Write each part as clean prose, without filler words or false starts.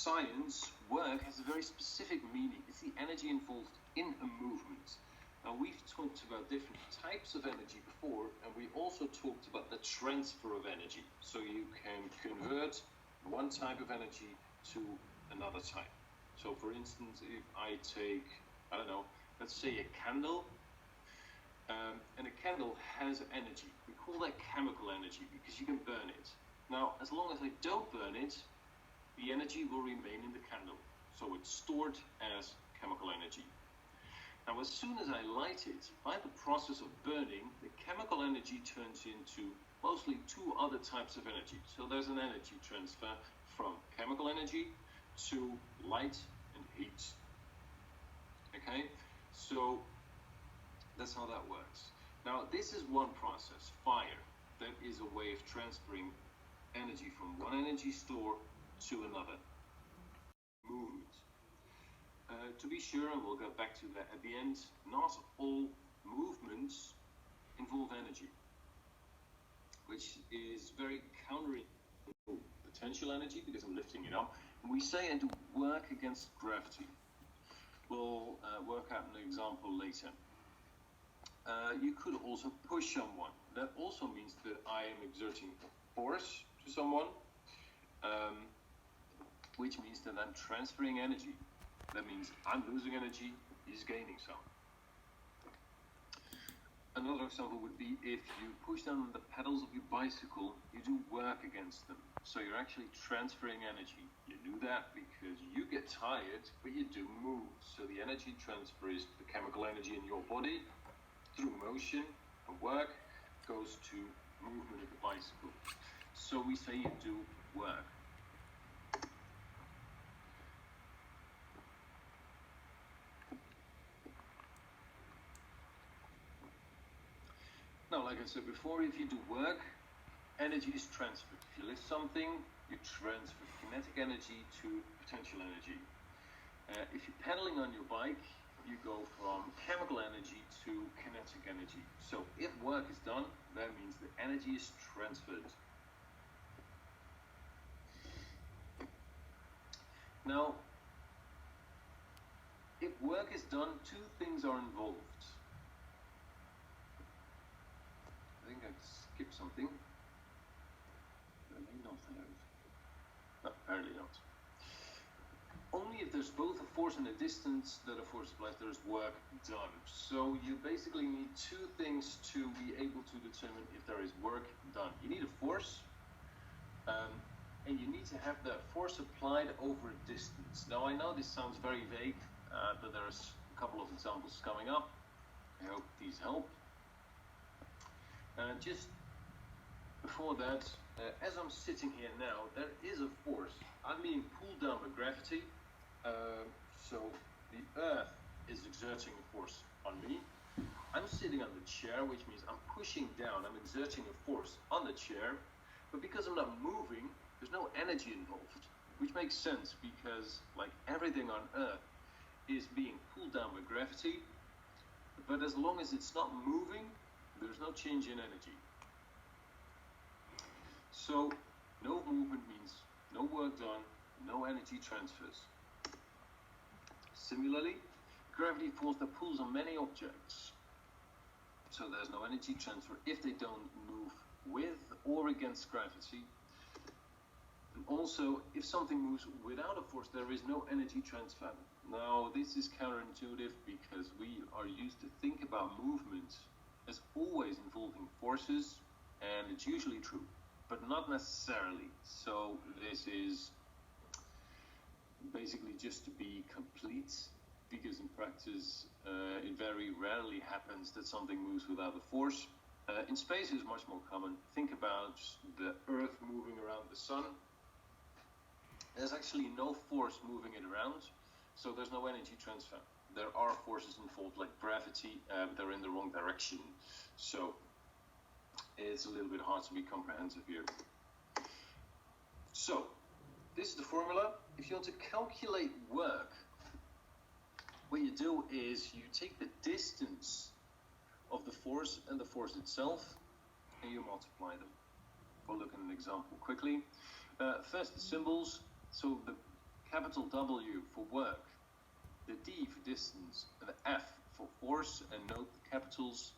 science, work has a very specific meaning. It's the energy involved in a movement. Now, we've talked about different types of energy before, and we also talked about the transfer of energy. So you can convert one type of energy to another type. So, for instance, if I take, I don't know, let's say a candle, and a candle has energy. We call that chemical energy because you can burn it. Now, as long as I don't burn it, the energy will remain in the candle. So it's stored as chemical energy. Now, as soon as I light it, by the process of burning, the chemical energy turns into mostly two other types of energy. So there's an energy transfer from chemical energy to light and heat. Okay, so that's how that works. Now, this is one process, fire. That is a way of transferring energy from one energy store to another. Movement. To be sure, and we'll get back to that at the end, not all movements involve energy, which is very counterintuitive. Potential energy, because I'm lifting it up. And we say I do work against gravity. We'll work out an example later. You could also push someone. That also means that I am exerting force to someone, which means that I'm transferring energy. That means I'm losing energy, he's gaining some. Another example would be if you push down the pedals of your bicycle, you do work against them. So you're actually transferring energy. You do that because you get tired, but you do move. So the energy transfer is the chemical energy in your body through motion and work goes to movement of the bicycle. So we say you do work. Now, like I said before, if you do work, energy is transferred. If you lift something, you transfer kinetic energy to potential energy. If you're pedaling on your bike, you go from chemical energy to kinetic energy. So if work is done, that means the energy is transferred. Now, if work is done, two things are involved. I think I skipped something. But I may not have. No, apparently not. Only if there's both a force and a distance that a force applies, there is work done. So you basically need two things to be able to determine if there is work done. You need a force, and you need to have that force applied over a distance. Now, I know this sounds very vague, but there's a couple of examples coming up. I hope these help. Just before that, as I'm sitting here now, there is a force. I'm being pulled down by gravity. So the earth is exerting a force on me. I'm sitting on the chair, which means I'm pushing down. I'm exerting a force on the chair. But because I'm not moving, there's no energy involved, which makes sense because, like everything on earth, is being pulled down by gravity. But as long as it's not moving, there's no change in energy. So no movement means no work done, no energy transfers. Similarly, gravity force that pulls on many objects. So there's no energy transfer if they don't move with or against gravity. And also, if something moves without a force, there is no energy transfer. Now, this is counterintuitive because we are used to think about movement as always involving forces, and it's usually true, but not necessarily. So this is basically just to be complete, because in practice it very rarely happens that something moves without a force. In space it's much more common. Think about the Earth moving around the sun. There's actually no force moving it around, so there's no energy transfer. There are forces involved like gravity, but they're in the wrong direction. So it's a little bit hard to be comprehensive here. So this is the formula. If you want to calculate work, what you do is you take the distance of the force and the force itself, and you multiply them. We'll look at an example quickly. First, the symbols. So the capital W for work, the D for distance, and the F for force, and note the capitals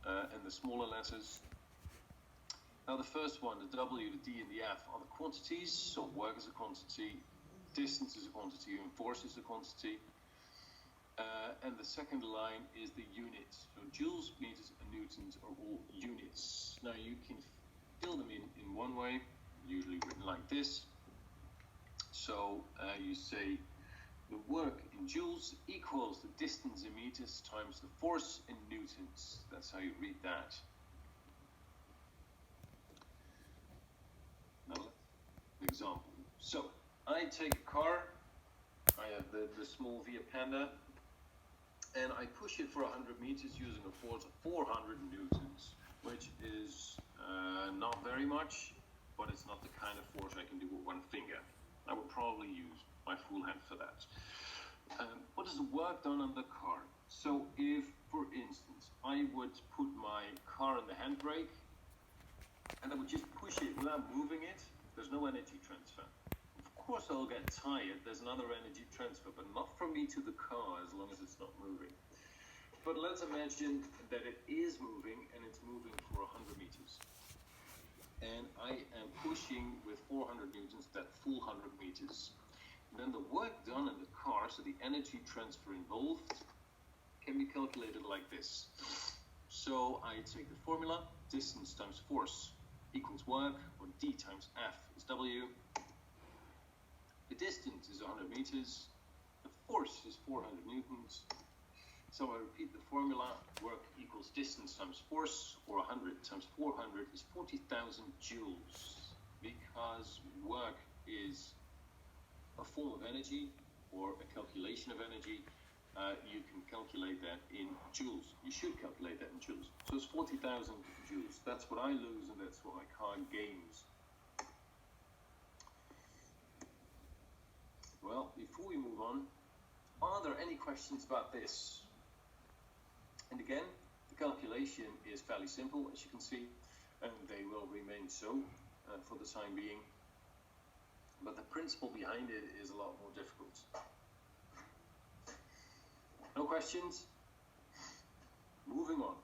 and the smaller letters. Now the first one, the W, the D, and the F are the quantities, so work is a quantity, distance is a quantity, and force is a quantity. And the second line is the units. So joules, meters, and newtons are all units. Now you can fill them in one way, usually written like this. So you say the work in joules equals the distance in meters times the force in newtons. That's how you read that. Now, an example. So I take a car. I have the small Via Panda, and I push it for 100 meters using a force of 400 newtons, which is not very much, but it's not the kind of force I can do with one finger. I would probably use my full hand for that. What is the work done on the car? So if, for instance, I would put my car on the handbrake, and I would just push it without moving it, there's no energy transfer. Of course I'll get tired, there's another energy transfer, but not from me to the car as long as it's not moving. But let's imagine that it is moving, and it's moving for 100 meters. And I am pushing with 400 newtons that full 100 meters. And then the work done in the car, so the energy transfer involved, can be calculated like this. So I take the formula, distance times force equals work, or D times F is W. The distance is 100 meters, the force is 400 newtons. So I repeat the formula, work equals distance times force, or 100 times 400 is 40,000 joules, because work is a form of energy, or a calculation of energy. You can calculate that in joules. You should calculate that in joules. So it's 40,000 joules. That's what I lose, and that's what my car gains. Well, before we move on, are there any questions about this? And again, the calculation is fairly simple, as you can see, and they will remain so for the time being. But the principle behind it is a lot more difficult. No questions? Moving on.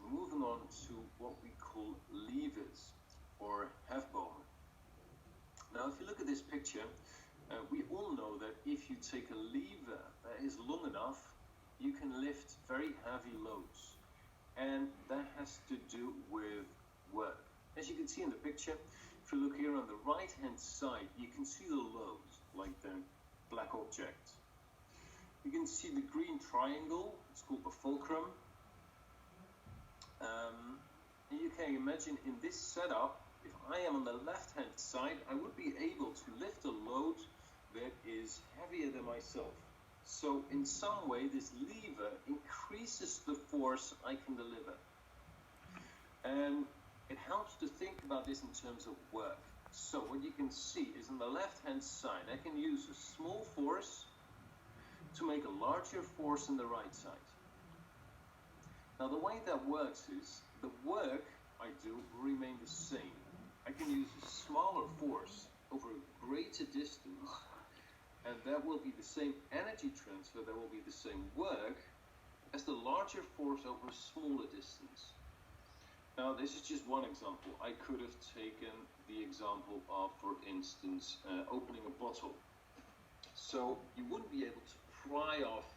Moving on to what we call levers, or hefbomen. Now, if you look at this picture, we all know that if you take a lever that is long enough, you can lift very heavy loads. And that has to do with work. As you can see in the picture, if you look here on the right-hand side, you can see the loads, like the black object. You can see the green triangle, it's called the fulcrum. And you can imagine in this setup, if I am on the left-hand side, I would be able to lift a load that is heavier than myself. So in some way, this lever increases the force I can deliver. And it helps to think about this in terms of work. So what you can see is on the left-hand side, I can use a small force to make a larger force on the right side. Now the way that works is, the work I do will remain the same. I can use a smaller force over a greater distance, and that will be the same energy transfer, that will be the same work, as the larger force over a smaller distance. Now this is just one example. I could have taken the example of, for instance, opening a bottle. So you wouldn't be able to pry off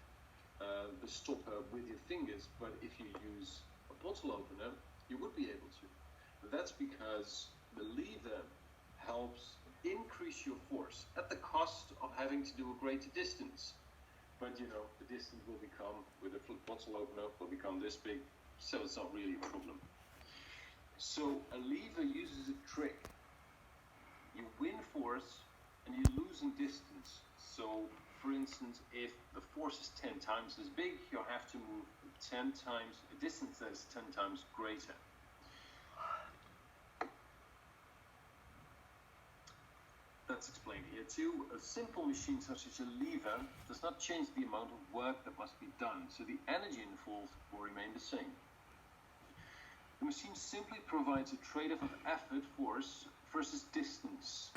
the stopper with your fingers, but if you use a bottle opener, you would be able to. That's because the lever helps increase your force at the cost of having to do a greater distance. But you know, the distance will become, with a bottle opener, will become this big, so it's not really a problem. So a lever uses a trick. You win force and you lose in distance. So for instance, if the force is 10 times as big, you'll have to move 10 times a distance that is 10 times greater. That's explained here too. A simple machine such as a lever does not change the amount of work that must be done, so the energy involved will remain the same. The machine simply provides a trade-off of effort, force, versus distance.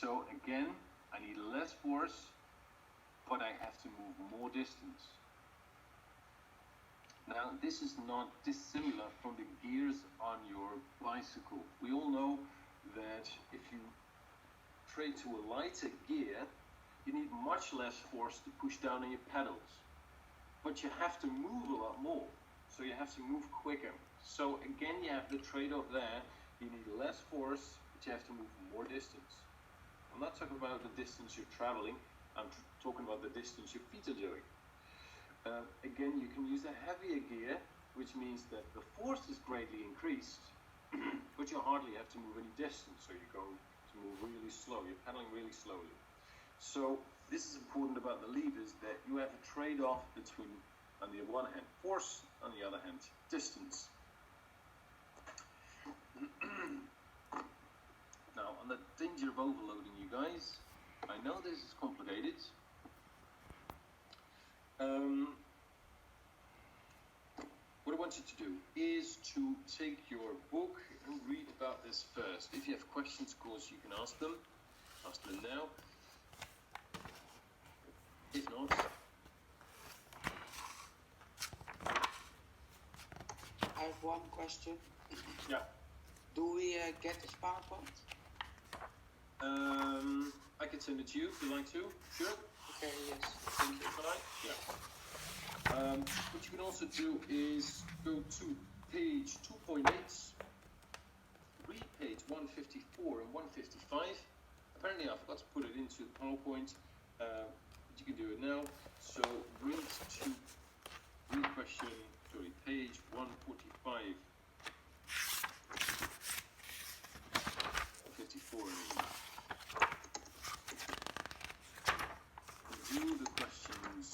So again, I need less force, but I have to move more distance. Now, this is not dissimilar from the gears on your bicycle. We all know that if you trade to a lighter gear, you need much less force to push down on your pedals. But you have to move a lot more, so you have to move quicker. So again, you have the trade-off there. You need less force, but you have to move more distance. I'm not talking about the distance you're traveling, I'm talking about the distance your feet are doing. Again, you can use a heavier gear, which means that the force is greatly increased, but you hardly have to move any distance, so you're going to move really slow, you're pedaling really slowly. So this is important about the levers, that you have a trade-off between, on the one hand, force, on the other hand, distance. Now, on the danger of overloading you guys, I know this is complicated. What I want you to do is to take your book and read about this first. If you have questions, of course, you can ask them. Ask them now. If not, I have one question. yeah. Do we get this PowerPoint? I can send it to you if you like to. Sure. Okay, yes. Thank you. Shall I? Yeah. What you can also do is go to page 2.8, read page 154 and 155. Apparently I forgot to put it into the PowerPoint, but you can do it now. So read page 145, 54. Review the questions.